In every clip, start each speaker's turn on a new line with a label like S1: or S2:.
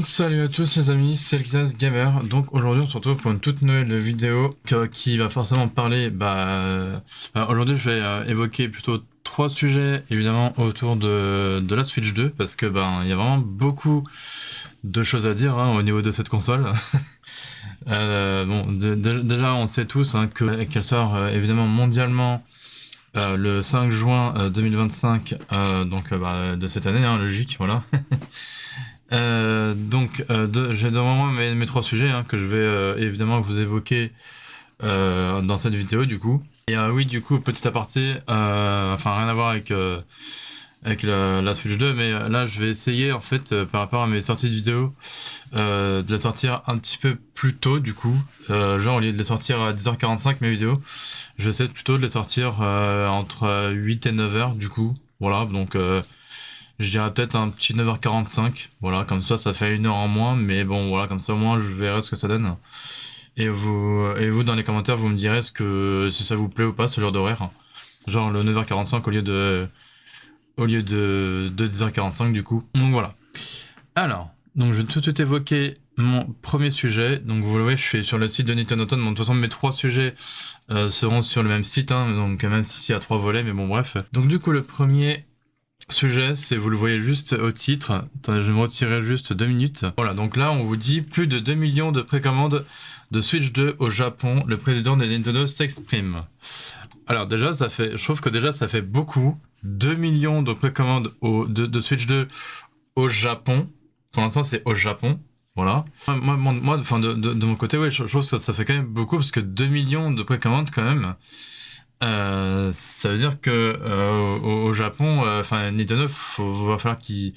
S1: Salut à tous les amis, c'est Elxas Gamer. Donc aujourd'hui on se retrouve pour une toute nouvelle vidéo qui va forcément parler, aujourd'hui je vais évoquer plutôt trois sujets évidemment autour de la Switch 2 parce que il y a vraiment beaucoup de choses à dire au niveau de cette console. Déjà on sait tous qu'elle sort évidemment mondialement le 5 juin 2025, de cette année, logique, voilà. J'ai devant moi mes trois sujets que je vais évidemment vous évoquer dans cette vidéo du coup. Et oui, du coup, petit aparté, rien à voir avec la Switch 2, mais là je vais essayer en fait par rapport à mes sorties de vidéos de les sortir un petit peu plus tôt du coup. Genre au lieu de les sortir à 10h45 mes vidéos, je vais essayer plutôt de les sortir entre 8 et 9h du coup. Voilà, donc je dirais peut-être un petit 9h45, voilà, comme ça fait une heure en moins, mais bon, voilà, comme ça au moins je verrai ce que ça donne. Et vous dans les commentaires, vous me direz si ça vous plaît ou pas, ce genre d'horaire. Genre le 9h45 au lieu de 10h45 du coup. Donc voilà. Alors, donc je vais tout de suite évoquer mon premier sujet. Donc vous le voyez, je suis sur le site de Nintendo. Bon, de toute façon, mes trois sujets seront sur le même site, donc même s'il y a trois volets, mais bon, bref. Donc du coup, le premier sujet, c'est, vous le voyez juste au titre. Attendez, je vais me retirer juste 2 minutes. Voilà, donc là, on vous dit plus de 2 millions de précommandes de Switch 2 au Japon. Le président de Nintendo s'exprime. Alors déjà, je trouve que déjà, ça fait beaucoup. 2 millions de précommandes de Switch 2 au Japon. Pour l'instant, c'est au Japon. Voilà. De mon côté, ouais, je trouve que ça fait quand même beaucoup parce que 2 millions de précommandes quand même. Ça veut dire que au Japon, Nintendo, va falloir qu'il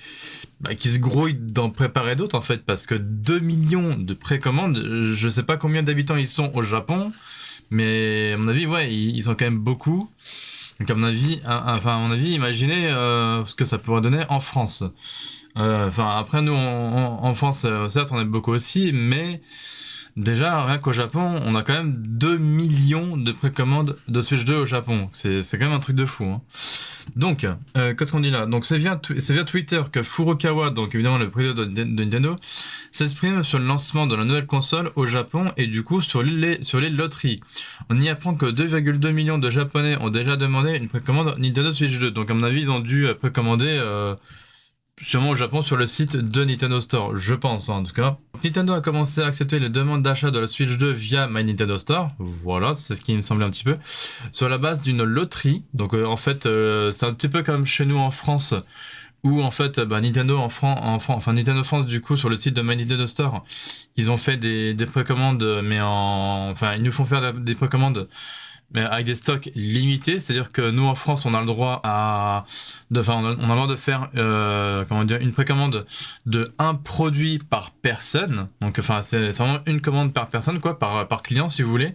S1: se grouille d'en préparer d'autres en fait, parce que 2 millions de précommandes, je sais pas combien d'habitants ils sont au Japon, mais à mon avis, ouais, ils sont quand même beaucoup. Donc à mon avis, imaginez ce que ça pourrait donner en France. Après nous en France, certes, on est beaucoup aussi, mais déjà, rien qu'au Japon, on a quand même 2 millions de précommandes de Switch 2 au Japon. C'est quand même un truc de fou. Donc, qu'est-ce qu'on dit là? Donc, c'est via Twitter que Furukawa, donc évidemment le président de Nintendo, s'exprime sur le lancement de la nouvelle console au Japon et du coup sur les loteries. On y apprend que 2,2 millions de Japonais ont déjà demandé une précommande Nintendo Switch 2. Donc, à mon avis, ils ont dû précommander sûrement au Japon sur le site de Nintendo Store, je pense en tout cas. Nintendo a commencé à accepter les demandes d'achat de la Switch 2 via My Nintendo Store, voilà, c'est ce qui me semblait un petit peu, sur la base d'une loterie. Donc c'est un petit peu comme chez nous en France, où en fait Nintendo Nintendo France du coup sur le site de My Nintendo Store, ils ont fait des précommandes, mais ils nous font faire des précommandes mais avec des stocks limités, c'est-à-dire que nous en France on a le droit on a le droit de faire une précommande de un produit par personne, donc c'est vraiment une commande par personne quoi, par client si vous voulez.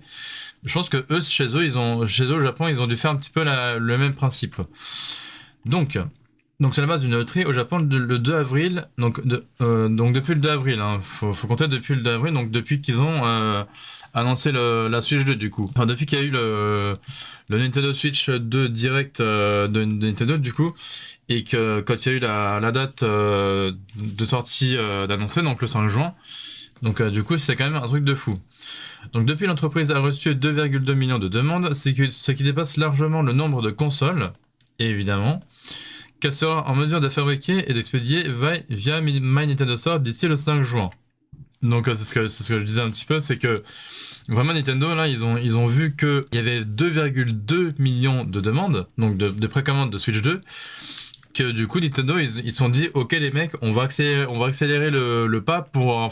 S1: Je pense que eux chez eux au Japon ils ont dû faire un petit peu le même principe. Donc c'est la base d'une loterie au Japon le 2 avril, donc depuis le 2 avril, faut compter depuis le 2 avril, donc depuis qu'ils ont annoncé la Switch 2 du coup. Enfin depuis qu'il y a eu le Nintendo Switch 2 direct de Nintendo du coup, et que quand il y a eu la date de sortie d'annoncer, donc le 5 juin, donc du coup c'est quand même un truc de fou. Donc depuis l'entreprise a reçu 2,2 millions de demandes, ce qui dépasse largement le nombre de consoles, évidemment, qu'elle sera en mesure de fabriquer et d'expédier via My Nintendo Store d'ici le 5 juin. Donc c'est ce que je disais un petit peu, c'est que vraiment Nintendo là ils ont vu qu'il y avait 2,2 millions de demandes, donc de précommandes de Switch 2, que du coup Nintendo ils se sont dit ok les mecs, on va accélérer le pas pour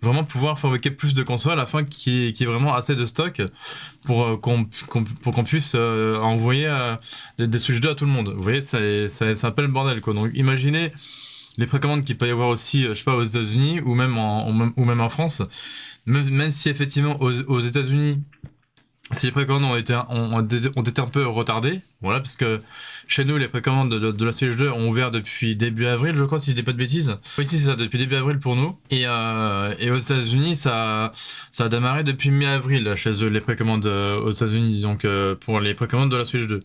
S1: vraiment pouvoir fabriquer plus de consoles afin qu'il y ait vraiment assez de stock pour qu'on puisse envoyer des Switch 2 à tout le monde. Vous voyez, c'est un peu le bordel quoi. Donc imaginez les précommandes qu'il peut y avoir aussi, je sais pas, aux États-Unis ou même en France. Même si effectivement aux États-Unis, si les précommandes ont été un peu retardées, voilà, parce que chez nous, les précommandes de la Switch 2 ont ouvert depuis début avril, je crois, si je dis pas de bêtises. Oui, si, c'est ça, depuis début avril pour nous. Et aux États-Unis, ça a démarré depuis mi-avril chez eux, les précommandes aux États-Unis, donc pour les précommandes de la Switch 2.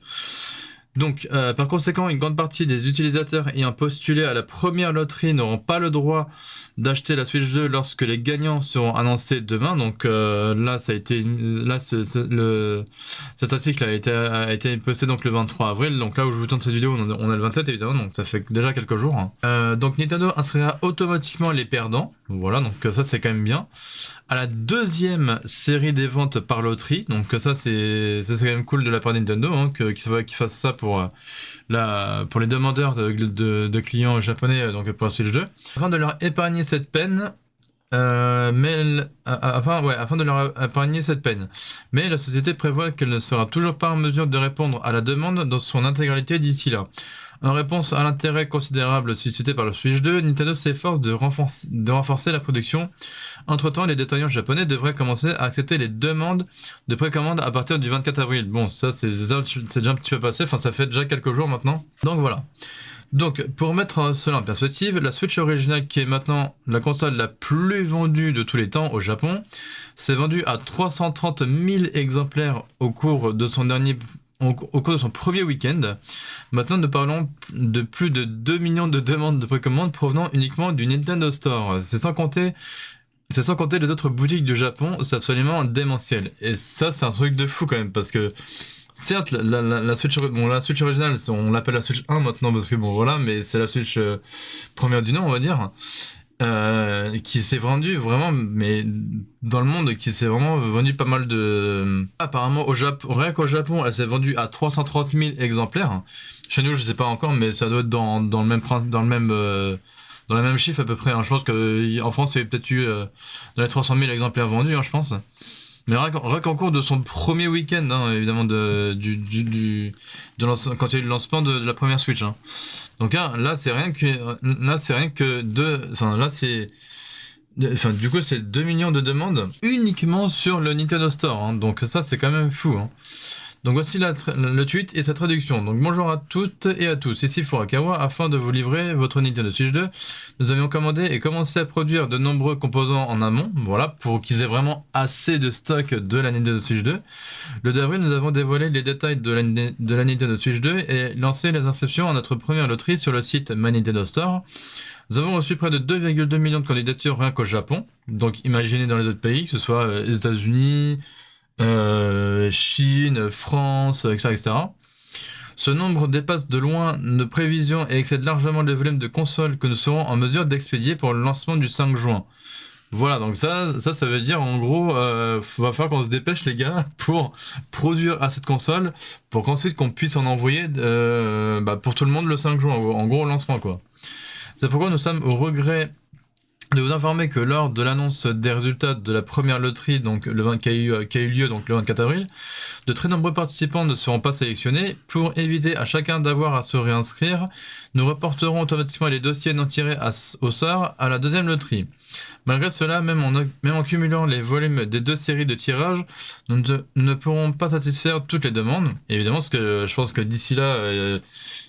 S1: Donc, par conséquent, une grande partie des utilisateurs ayant postulé à la première loterie n'auront pas le droit d'acheter la Switch 2 lorsque les gagnants seront annoncés demain. Donc là, ça a été cet article a été posté donc le 23 avril. Donc là où je vous tourne cette vidéo, on a le 27 évidemment, donc ça fait déjà quelques jours. Donc Nintendo inscrira automatiquement les perdants. Voilà, donc ça c'est quand même bien. À la deuxième série des ventes par loterie, donc ça c'est quand même cool de la part de Nintendo, hein, qu'ils fassent ça pour les demandeurs de clients japonais, donc pour la Switch 2, afin de leur épargner cette peine. Afin de leur épargner cette peine. Mais la société prévoit qu'elle ne sera toujours pas en mesure de répondre à la demande dans son intégralité d'ici là. En réponse à l'intérêt considérable suscité par le Switch 2, Nintendo s'efforce de renforcer la production. Entre-temps, les détaillants japonais devraient commencer à accepter les demandes de précommande à partir du 24 avril. Bon, ça c'est déjà un petit peu passé, enfin ça fait déjà quelques jours maintenant. Donc voilà. Donc, pour mettre cela en perspective, la Switch originale, qui est maintenant la console la plus vendue de tous les temps au Japon, s'est vendue à 330 000 exemplaires au cours de son premier week-end. Maintenant, nous parlons de plus de 2 millions de demandes de précommande provenant uniquement du Nintendo Store. C'est sans compter les autres boutiques du Japon, c'est absolument démentiel. Et ça, c'est un truc de fou quand même, parce que certes, la Switch originale, on l'appelle la Switch 1 maintenant parce que bon voilà, mais c'est la Switch première du nom, on va dire, qui s'est vendue vraiment, mais dans le monde, qui s'est vraiment vendue pas mal de. Apparemment, rien qu'au Japon, elle s'est vendue à 330 000 exemplaires. Chez nous, je sais pas encore, mais ça doit être dans le même dans le même chiffre à peu près. Hein. Je pense qu'en France, il y a peut-être eu dans les 300 000 exemplaires vendus, hein, je pense. Mais rien qu'en cours de son premier week-end, hein, évidemment, quand il y a eu le lancement de la première Switch. Hein. Donc là, c'est rien que deux. Enfin, là, du coup, c'est 2 millions de demandes uniquement sur le Nintendo Store. Hein. Donc ça, c'est quand même fou. Hein. Donc voici le tweet et sa traduction. Donc bonjour à toutes et à tous, ici Furukawa. Afin de vous livrer votre Nintendo Switch 2, nous avions commandé et commencé à produire de nombreux composants en amont, voilà, pour qu'ils aient vraiment assez de stock de la Nintendo Switch 2. Le 2 avril, nous avons dévoilé les détails de la Nintendo Switch 2 et lancé les inscriptions à notre première loterie sur le site My Nintendo Store. Nous avons reçu près de 2,2 millions de candidatures rien qu'au Japon. Donc imaginez dans les autres pays, que ce soit les États-Unis, Chine, France, etc., etc. Ce nombre dépasse de loin nos prévisions et excède largement le volume de consoles que nous serons en mesure d'expédier pour le lancement du 5 juin. Voilà, donc ça veut dire en gros, va falloir qu'on se dépêche les gars pour produire assez de consoles pour qu'ensuite qu'on puisse en envoyer pour tout le monde le 5 juin, en gros au lancement quoi. C'est pourquoi nous sommes au regret de vous informer que lors de l'annonce des résultats de la première loterie, donc qui a eu lieu donc le 24 avril, de très nombreux participants ne seront pas sélectionnés. Pour éviter à chacun d'avoir à se réinscrire, nous reporterons automatiquement les dossiers non tirés au sort à la deuxième loterie. Malgré cela, même en cumulant les volumes des deux séries de tirage, nous ne pourrons pas satisfaire toutes les demandes. Et évidemment, parce que je pense que d'ici là,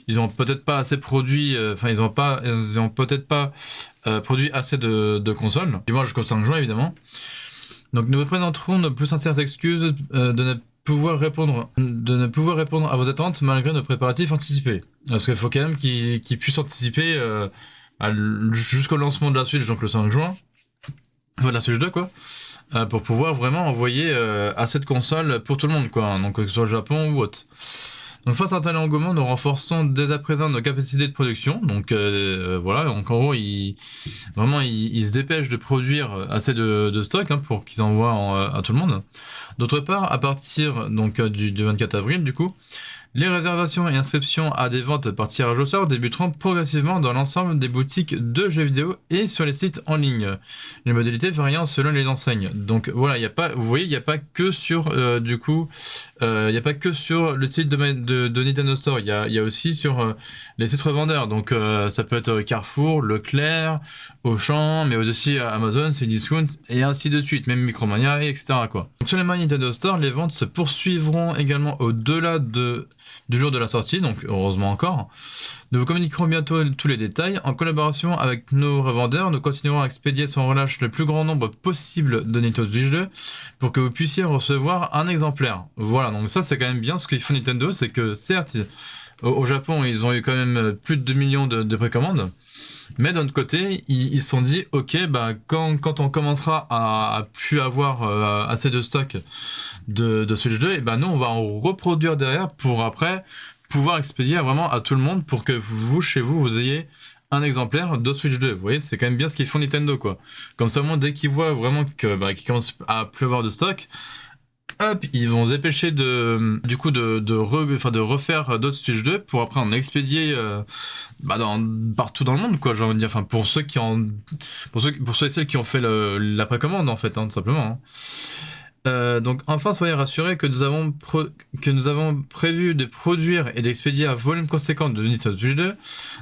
S1: ils ont peut-être pas assez produit, ils ont peut-être pas produit assez de consoles. Du moins jusqu'au 5 juin évidemment. Donc nous vous présenterons nos plus sincères excuses de ne pouvoir répondre à vos attentes malgré nos préparatifs anticipés. Parce qu'il faut quand même qu'ils puissent anticiper jusqu'au lancement de la Switch, donc le 5 juin. Enfin, de la Switch 2 quoi. Pour pouvoir vraiment envoyer assez de consoles pour tout le monde quoi. Donc que ce soit au Japon ou autre. Donc face à un tel engouement, nous renforçons dès à présent nos capacités de production. Donc voilà, donc en gros, ils se dépêchent de produire assez de stock hein, pour qu'ils envoient à tout le monde. D'autre part, à partir donc du 24 avril, du coup, les réservations et inscriptions à des ventes par tirage au sort débuteront progressivement dans l'ensemble des boutiques de jeux vidéo et sur les sites en ligne. Les modalités variant selon les enseignes. Donc voilà, vous voyez, il n'y a pas que sur il n'y a pas que sur le site de Nintendo Store, il y a aussi sur les sites revendeurs. Donc ça peut être Carrefour, Leclerc, Auchan, mais aussi Amazon, Cdiscount et ainsi de suite, même Micromania, etc. quoi. Donc sur les My Nintendo Store, les ventes se poursuivront également au-delà du jour de la sortie, donc heureusement encore. Nous vous communiquerons bientôt tous les détails. En collaboration avec nos revendeurs, nous continuerons à expédier sans relâche le plus grand nombre possible de Nintendo Switch 2 pour que vous puissiez recevoir un exemplaire. Voilà, donc ça c'est quand même bien ce qu'ils font Nintendo, c'est que certes, au Japon, ils ont eu quand même plus de 2 millions de précommandes. Mais d'un autre côté, ils se sont dit, ok, bah quand on commencera à plus avoir assez de stock de Switch 2, et ben nous on va en reproduire derrière pour après pouvoir expédier vraiment à tout le monde pour que vous, chez vous, vous ayez un exemplaire de Switch 2. Vous voyez, c'est quand même bien ce qu'ils font Nintendo, quoi. Comme ça, au moins, dès qu'ils voient vraiment qu'il commence à plus avoir de stock, hop, ils vont se dépêcher du coup de refaire d'autres Switch 2 pour après en expédier partout dans le monde, quoi, j'ai envie de dire. Enfin, pour ceux et celles qui ont fait la précommande, en fait, hein, tout simplement. Hein. Donc enfin, soyez rassurés que nous avons prévu de produire et d'expédier un volume conséquent de Nintendo Switch 2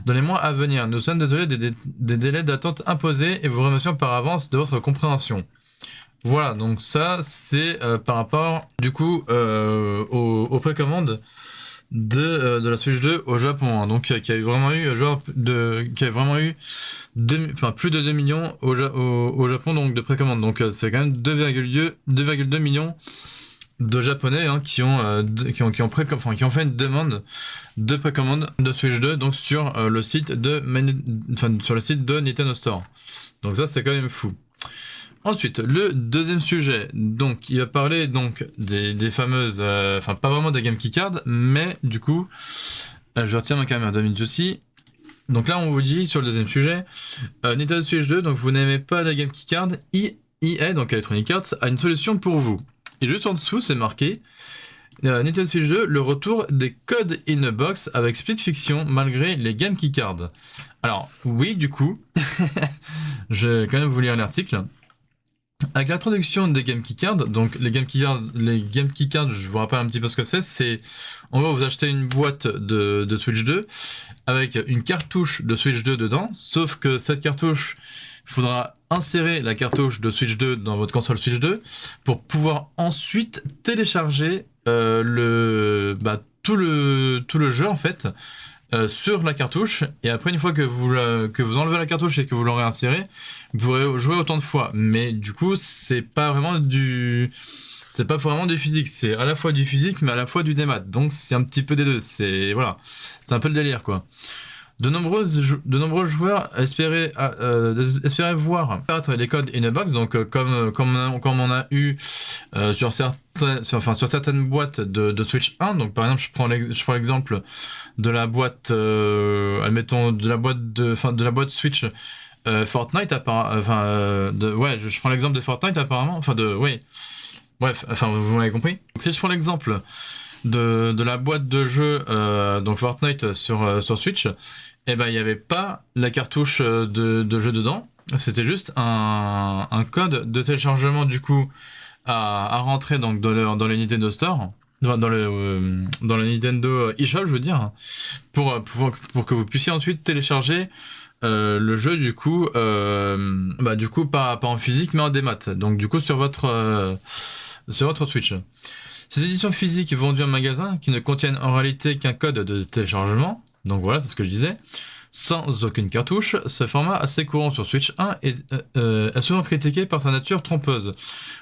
S1: dans les mois à venir. Nous sommes désolés des délais d'attente imposés et vous remercions par avance de votre compréhension. Voilà, donc ça c'est par rapport du coup aux précommandes de la Switch 2 au Japon, hein, donc qui a vraiment eu plus de 2 millions au Japon donc de précommandes. Donc c'est quand même 2,2 millions de Japonais hein, qui ont fait une demande de précommande de Switch 2 donc sur le site de Nintendo Store. Donc ça c'est quand même fou. Ensuite, le deuxième sujet, donc il va parler donc des fameuses, pas vraiment des Game Key Cards, mais du coup, je vais retirer ma caméra 2 minutes aussi. Donc là, on vous dit sur le deuxième sujet, Nintendo Switch 2, donc vous n'aimez pas la Game Key Card, EA, donc Electronic Arts, a une solution pour vous. Et juste en dessous, c'est marqué Nintendo Switch 2, le retour des codes in a box avec Split Fiction malgré les Game Key Cards. Alors, oui, du coup, je vais quand même vous lire l'article. Avec l'introduction des Game Key Cards, donc les Game Key Cards, je vous rappelle un petit peu ce que c'est on va vous acheter une boîte de Switch 2 avec une cartouche de Switch 2 dedans, sauf que cette cartouche, il faudra insérer la cartouche de Switch 2 dans votre console Switch 2 pour pouvoir ensuite télécharger tout le jeu en fait sur la cartouche, et après une fois que vous enlevez la cartouche et que vous l'aurez insérée, vous pourrez jouer autant de fois. Mais du coup, c'est pas vraiment du physique, c'est à la fois du physique mais à la fois du démat. Donc c'est un petit peu des deux, c'est un peu le délire quoi. De nombreux joueurs espéraient voir apparaître les codes in a box, donc comme on a eu sur certaines boîtes de Switch 1. Donc par exemple, je prends l'exemple de la boîte, admettons de la boîte Switch Fortnite. Je prends l'exemple de Fortnite apparemment. Bref, vous m'avez compris. Donc, si je prends l'exemple de la boîte de jeu donc Fortnite sur Switch, et ben il n'y avait pas la cartouche de jeu dedans, c'était juste un code de téléchargement du coup à rentrer donc dans le Nintendo Store, dans le Nintendo eShop je veux dire, pour que vous puissiez ensuite télécharger le jeu du coup pas en physique mais en démat, donc du coup sur votre Switch. Ces éditions physiques vendues en magasin, qui ne contiennent en réalité qu'un code de téléchargement, donc voilà, c'est ce que je disais, sans aucune cartouche, ce format assez courant sur Switch 1 est souvent critiqué par sa nature trompeuse.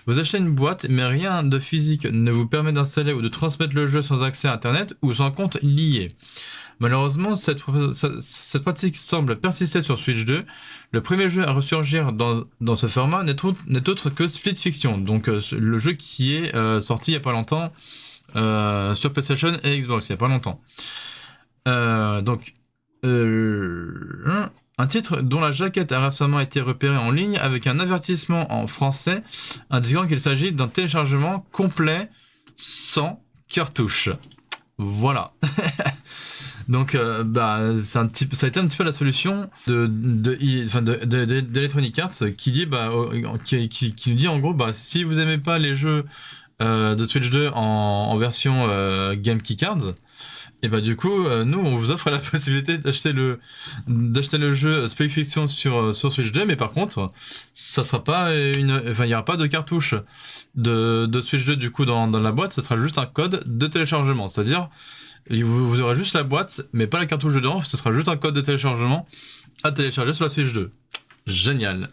S1: Vous achetez une boîte, mais rien de physique ne vous permet d'installer ou de transmettre le jeu sans accès à Internet ou sans compte lié. Malheureusement, cette pratique semble persister sur Switch 2. Le premier jeu à ressurgir dans ce format n'est autre que Split Fiction, donc le jeu qui est sorti il n'y a pas longtemps sur PlayStation et Xbox, il n'y a pas longtemps. Un titre dont la jaquette a récemment été repérée en ligne avec un avertissement en français indiquant qu'il s'agit d'un téléchargement complet sans cartouche. Voilà. Donc, ça a été un petit peu la solution d'Electronic Arts qui dit, qui nous dit en gros, si vous aimez pas les jeux de Switch 2 en version Game Key Cards, et du coup, nous, on vous offre la possibilité d'acheter le jeu Split Fiction sur Switch 2, mais par contre, ça sera pas il y aura pas de cartouche de Switch 2 du coup dans la boîte, ce sera juste un code de téléchargement, c'est-à-dire vous aurez juste la boîte, mais pas la cartouche dedans, ce sera juste un code de téléchargement à télécharger sur la Switch 2. Génial.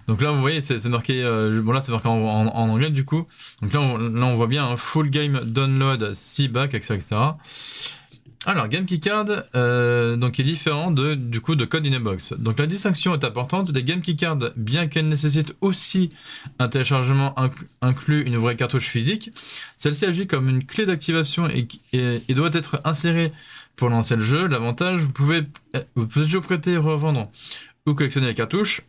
S1: Donc là, vous voyez, c'est marqué, là c'est marqué en anglais du coup. Donc là, on voit bien un full game download, 6 back, etc. Alors, Game Keycard, donc est différent du coup de Code in a Box. Donc la distinction est importante. Les Game Keycards, bien qu'elles nécessitent aussi un téléchargement inclus une vraie cartouche physique, celle-ci agit comme une clé d'activation et doit être insérée pour lancer le jeu. L'avantage, vous pouvez toujours prêter, revendre ou collectionner les cartouches.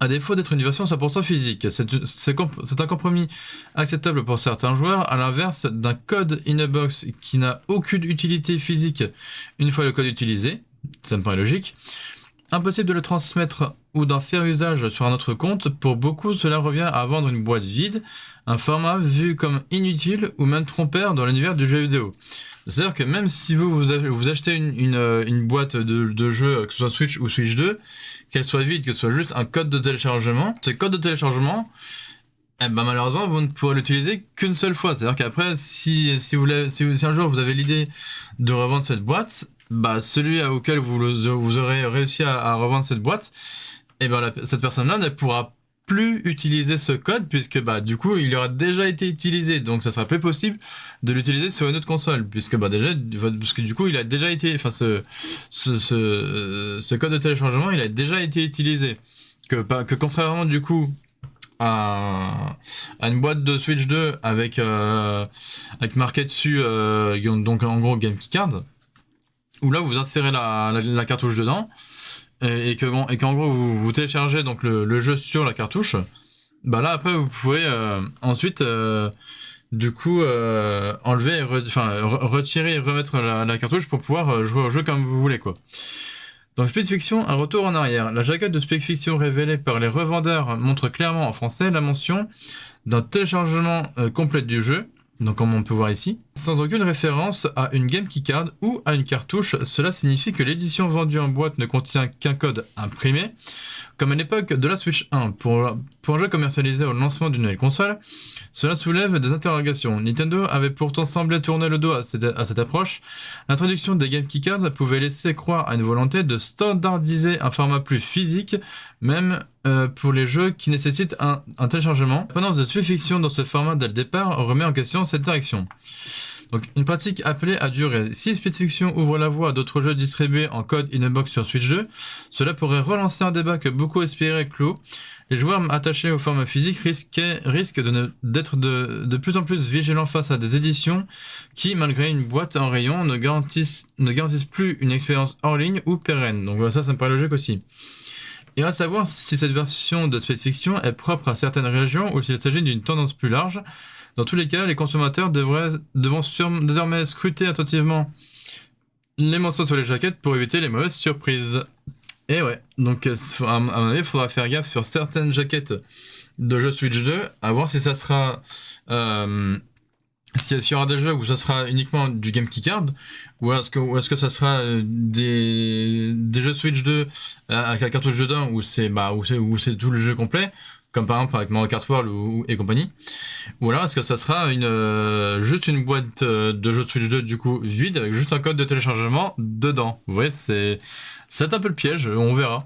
S1: À défaut d'être une version 100% physique, c'est un compromis acceptable pour certains joueurs, à l'inverse d'un code in a box qui n'a aucune utilité physique une fois le code utilisé, ça me paraît logique. Impossible de le transmettre ou d'en faire usage sur un autre compte, pour beaucoup cela revient à vendre une boîte vide, un format vu comme inutile ou même trompeur dans l'univers du jeu vidéo. C'est-à-dire que même si vous achetez une boîte de jeu, que ce soit Switch ou Switch 2, qu'elle soit vide, que ce soit juste un code de téléchargement, ce code de téléchargement, eh ben malheureusement, vous ne pourrez l'utiliser qu'une seule fois. C'est-à-dire qu'après, si un jour vous avez l'idée de revendre cette boîte, bah celui auquel vous aurez réussi à revendre cette boîte, et ben cette personne-là ne pourra plus utiliser ce code, puisque bah du coup il aura déjà été utilisé, donc ça sera plus possible de l'utiliser sur une autre console, puisque bah déjà parce que du coup il a déjà été, enfin ce code de téléchargement il a déjà été utilisé, que contrairement du coup à une boîte de Switch 2 avec marqué dessus donc en gros Game Keycard, où là vous insérez la cartouche dedans. Et qu'en gros vous téléchargez donc le jeu sur la cartouche, bah là après vous pouvez ensuite du coup enlever retirer et remettre la cartouche pour pouvoir jouer au jeu comme vous voulez quoi. Donc Split Fiction, un retour en arrière. La jaquette de Split Fiction révélée par les revendeurs montre clairement en français la mention d'un téléchargement complet du jeu, donc comme on peut voir ici, sans aucune référence à une Game Keycard ou à une cartouche. Cela signifie que l'édition vendue en boîte ne contient qu'un code imprimé, comme à l'époque de la Switch 1. Pour un jeu commercialisé au lancement d'une nouvelle console, cela soulève des interrogations. Nintendo avait pourtant semblé tourner le dos à cette approche. L'introduction des Game Keycards pouvait laisser croire à une volonté de standardiser un format plus physique, même pour les jeux qui nécessitent un téléchargement. La présence de Split Fiction dans ce format dès le départ remet en question cette direction. Donc une pratique appelée à durer. Si Split Fiction ouvre la voie à d'autres jeux distribués en code in a box sur Switch 2, cela pourrait relancer un débat que beaucoup espéraient clos. Les joueurs attachés au format physique risquent d'être de plus en plus vigilants face à des éditions qui, malgré une boîte en rayon, ne garantissent plus une expérience hors ligne ou pérenne. Donc voilà, ça me paraît logique aussi. Il reste à savoir si cette version de Split Fiction est propre à certaines régions ou s'il s'agit d'une tendance plus large. Dans tous les cas, les consommateurs devront désormais scruter attentivement les mentions sur les jaquettes pour éviter les mauvaises surprises. Et ouais, donc à mon avis, il faudra faire gaffe sur certaines jaquettes de jeux Switch 2, à voir si ça sera... s'il y aura des jeux où ça sera uniquement du Game Keycard, ou est-ce que ça sera des jeux Switch 2 avec la cartouche dedans, où c'est tout le jeu complet, comme par exemple avec Mario Kart World et compagnie, ou alors est-ce que ça sera juste une boîte de jeux de Switch 2 du coup vide avec juste un code de téléchargement dedans. Vous voyez, c'est un peu le piège, on verra.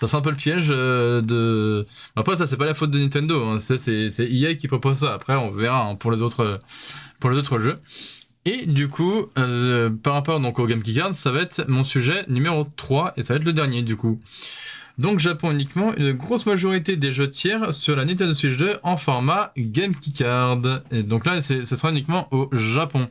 S1: Ça sera un peu le piège de... Après ça c'est pas la faute de Nintendo, hein. C'est EA qui propose ça, après on verra hein, pour les autres jeux. Et du coup, par rapport donc au Game Keycard, ça va être mon sujet numéro 3, et ça va être le dernier du coup. Donc Japon uniquement, une grosse majorité des jeux tiers sur la Nintendo Switch 2 en format Game Keycard. Et donc là, ce sera uniquement au Japon.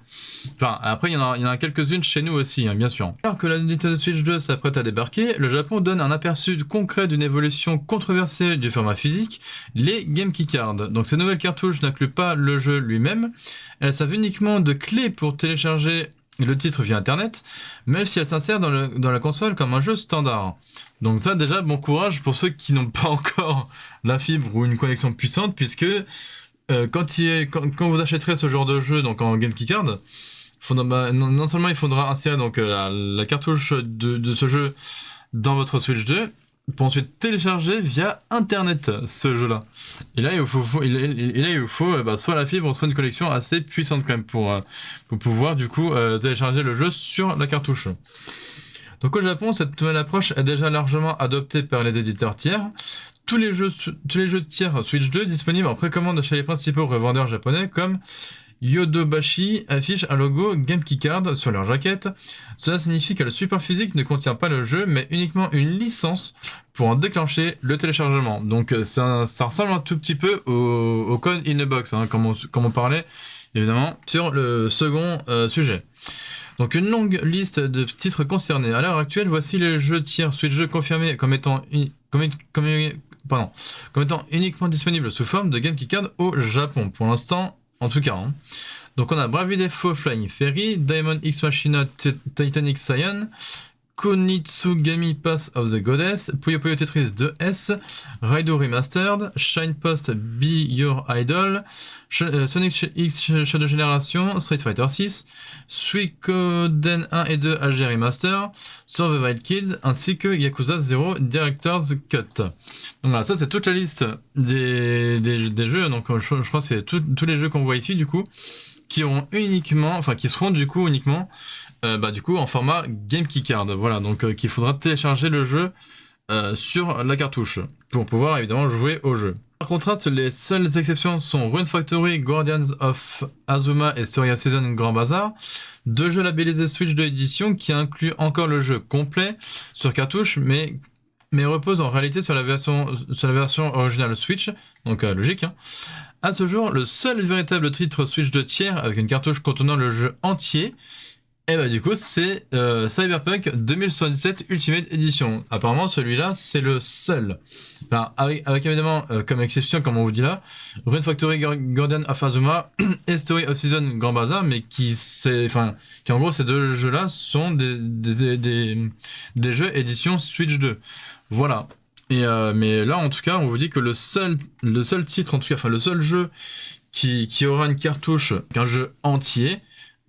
S1: Enfin, après, il y en a quelques-unes chez nous aussi, hein, bien sûr. Alors que la Nintendo Switch 2 s'apprête à débarquer, le Japon donne un aperçu concret d'une évolution controversée du format physique, les Game Keycard. Donc ces nouvelles cartouches n'incluent pas le jeu lui-même, elles servent uniquement de clé pour télécharger le titre via internet, même si elle s'insère dans la console comme un jeu standard. Donc ça déjà, bon courage pour ceux qui n'ont pas encore la fibre ou une connexion puissante, puisque quand vous achèterez ce genre de jeu donc en Game Keycard, non seulement il faudra insérer donc la cartouche de ce jeu dans votre Switch 2, pour ensuite télécharger via internet ce jeu-là. Et là, il vous faut soit la fibre, soit une connexion assez puissante quand même pour pouvoir du coup télécharger le jeu sur la cartouche. Donc au Japon, cette nouvelle approche est déjà largement adoptée par les éditeurs tiers. Tous les jeux tiers Switch 2 disponibles en précommande chez les principaux revendeurs japonais comme Yodobashi affiche un logo Game Keycard sur leur jaquette. Cela signifie que le support physique ne contient pas le jeu, mais uniquement une licence pour en déclencher le téléchargement. Donc ça ressemble un tout petit peu au code in a box, hein, comme on parlait évidemment sur le second sujet. Donc une longue liste de titres concernés. À l'heure actuelle, voici les jeux tiers Switch jeux confirmés comme étant uniquement disponibles sous forme de Game Keycard au Japon. Pour l'instant, en tout cas. Hein. Donc on a Bravely Default Flying Fairy, Diamond X Machina Titanic Scion, Konitsugami Pass of the Goddess, Puyo Puyo Tetris 2S, Raido Remastered, Shine Post Be Your Idol, Sonic X Shadow Generation, Street Fighter 6, Suikoden 1 et 2 HD Remaster, Survival Kids, ainsi que Yakuza 0 Director's Cut. Donc voilà, ça c'est toute la liste des jeux, donc je crois que c'est tous les jeux qu'on voit ici du coup, qui seront du coup uniquement en format Game Keycard. Voilà, donc qu'il faudra télécharger le jeu sur la cartouche pour pouvoir évidemment jouer au jeu. Par contre, les seules exceptions sont Rune Factory, Guardians of Azuma et Story of Season Grand Bazar, deux jeux labellisés Switch de édition qui incluent encore le jeu complet sur cartouche, mais reposent en réalité sur la version originale Switch, donc logique. Hein. À ce jour, le seul véritable titre Switch de tiers avec une cartouche contenant le jeu entier, du coup, c'est Cyberpunk 2077 Ultimate Edition. Apparemment, celui-là, c'est le seul. Enfin, avec évidemment, comme exception, comme on vous dit là, Rune Factory, Guardian of Azuma et Story of Season Grand Bazar, mais qui en gros, ces deux jeux-là sont des jeux édition Switch 2. Voilà. Mais là, en tout cas, on vous dit que le seul titre, en tout cas, enfin, le seul jeu qui aura une cartouche, qu'un jeu entier,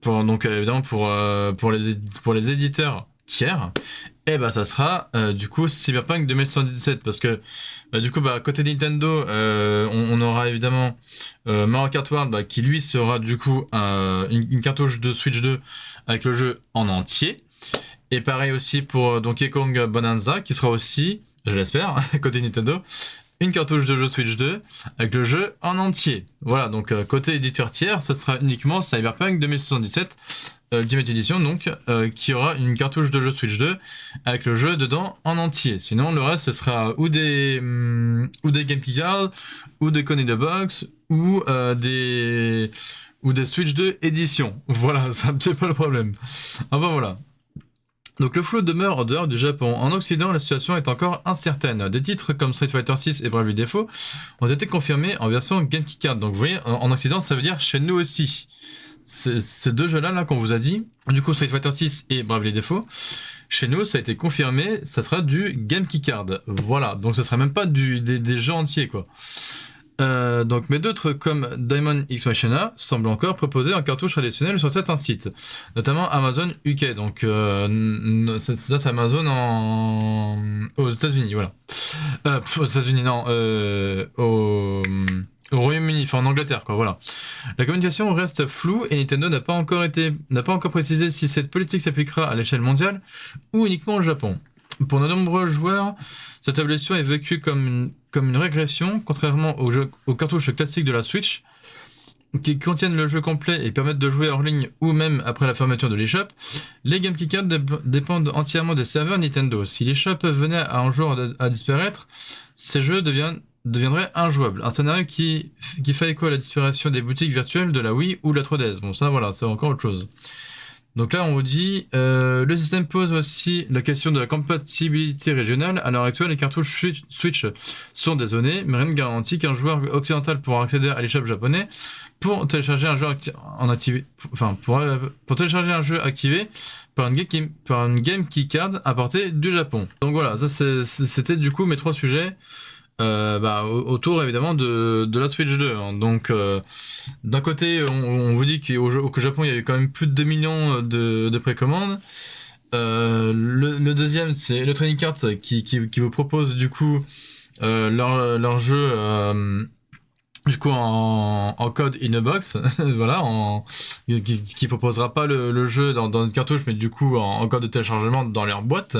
S1: évidemment pour les éditeurs tiers, ça sera du coup Cyberpunk 2077 parce que du coup côté Nintendo on aura évidemment Mario Kart World qui lui sera du coup une cartouche de Switch 2 avec le jeu en entier, et pareil aussi pour Donkey Kong Bonanza qui sera aussi, je l'espère, côté Nintendo, une cartouche de jeu Switch 2 avec le jeu en entier. Voilà, donc côté éditeur tiers, ça sera uniquement Cyberpunk 2077 Ultimate Edition, donc qui aura une cartouche de jeu Switch 2 avec le jeu dedans en entier. Sinon, le reste, ce sera ou des Game Keycard, ou des Code in the Box, ou des Switch 2 édition. Voilà, c'est un petit peu le problème. Enfin voilà. Donc le flou demeure en dehors du Japon. En Occident, la situation est encore incertaine. Des titres comme Street Fighter 6 et Bravely Default ont été confirmés en version Game Keycard. Donc vous voyez, en Occident, ça veut dire chez nous aussi. Ces deux jeux-là qu'on vous a dit, du coup Street Fighter 6 et Bravely Default, chez nous, ça a été confirmé, ça sera du Game Keycard. Voilà, donc ça sera même pas des jeux entiers, quoi. Mais d'autres comme Diamond X Machina semblent encore proposer un cartouche traditionnel sur certains sites, notamment Amazon UK. Donc ça c'est Amazon aux États-Unis, voilà. Aux États-Unis, non, au Royaume-Uni, enfin en Angleterre, quoi. Voilà. La communication reste floue et Nintendo n'a pas encore précisé si cette politique s'appliquera à l'échelle mondiale ou uniquement au Japon. Pour de nombreux joueurs, cette évolution est vécue comme une régression, contrairement aux cartouches classiques de la Switch, qui contiennent le jeu complet et permettent de jouer hors ligne ou même après la fermeture de l'eShop. Les Game Keycard dépendent entièrement des serveurs Nintendo. Si l'eShop venait à un jour à disparaître, ces jeux deviendraient injouables. Un scénario qui fait écho à la disparition des boutiques virtuelles de la Wii ou de la 3DS. Bon, ça voilà, c'est encore autre chose. Donc là, on vous dit, le système pose aussi la question de la compatibilité régionale. À l'heure actuelle, les cartouches Switch sont des données, mais rien ne garantit qu'un joueur occidental pourra accéder à l'eShop japonais pour télécharger un jeu pour télécharger un jeu activé par une Game Keycard importée du Japon. Donc voilà, ça c'était du coup mes trois sujets. Autour évidemment de la Switch 2. Hein. Donc d'un côté on vous dit qu'au Japon il y a eu quand même plus de 2 millions de précommandes. Le deuxième c'est Electronic Arts qui vous propose du coup leur jeu du coup en code in a box. Voilà, qui proposera pas le jeu dans une cartouche mais du coup en code de téléchargement dans leur boîte.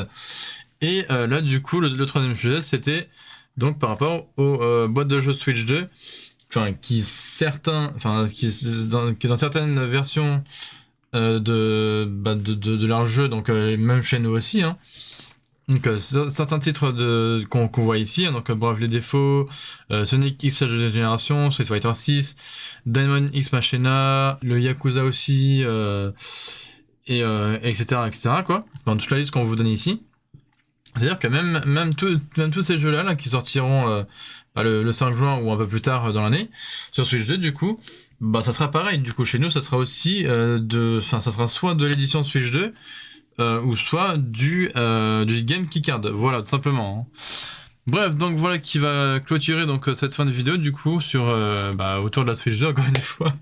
S1: Et là du coup le troisième sujet c'était donc par rapport aux boîtes de jeux Switch 2 qui dans certaines versions de leur jeu, donc même chez nous aussi, hein. Donc certains titres qu'on voit ici, hein, donc Bravely Default, Sonic X de génération, Street Fighter 6, Diamond X Machina, le Yakuza aussi, etc., quoi. Enfin, toute la liste qu'on vous donne ici. C'est-à-dire que même tous ces jeux-là là, qui sortiront le 5 juin ou un peu plus tard dans l'année, sur Switch 2 du coup, bah ça sera pareil. Du coup, chez nous, ça sera aussi ça sera soit de l'édition Switch 2, ou soit du Game Keycard. Voilà, tout simplement. Hein. Bref, donc voilà qui va clôturer donc cette fin de vidéo du coup sur autour de la Switch 2 encore une fois.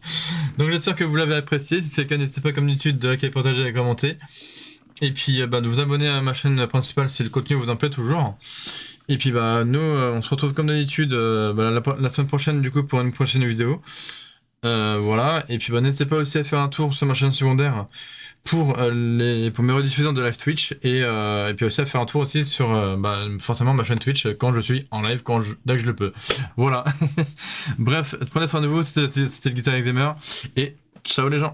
S1: Donc j'espère que vous l'avez apprécié. Si c'est le cas, n'hésitez pas comme d'habitude de liker, partager et commenter. Et puis de vous abonner à ma chaîne principale si le contenu vous en plaît toujours. Et puis nous on se retrouve comme d'habitude la semaine prochaine du coup pour une prochaine vidéo. Voilà. Et puis n'hésitez pas aussi à faire un tour sur ma chaîne secondaire pour mes rediffusions de live Twitch et puis aussi à faire un tour aussi sur forcément ma chaîne Twitch quand je suis en live dès que je le peux. Voilà. Bref, prenez soin de vous, c'était le Guitar Gamer et ciao les gens.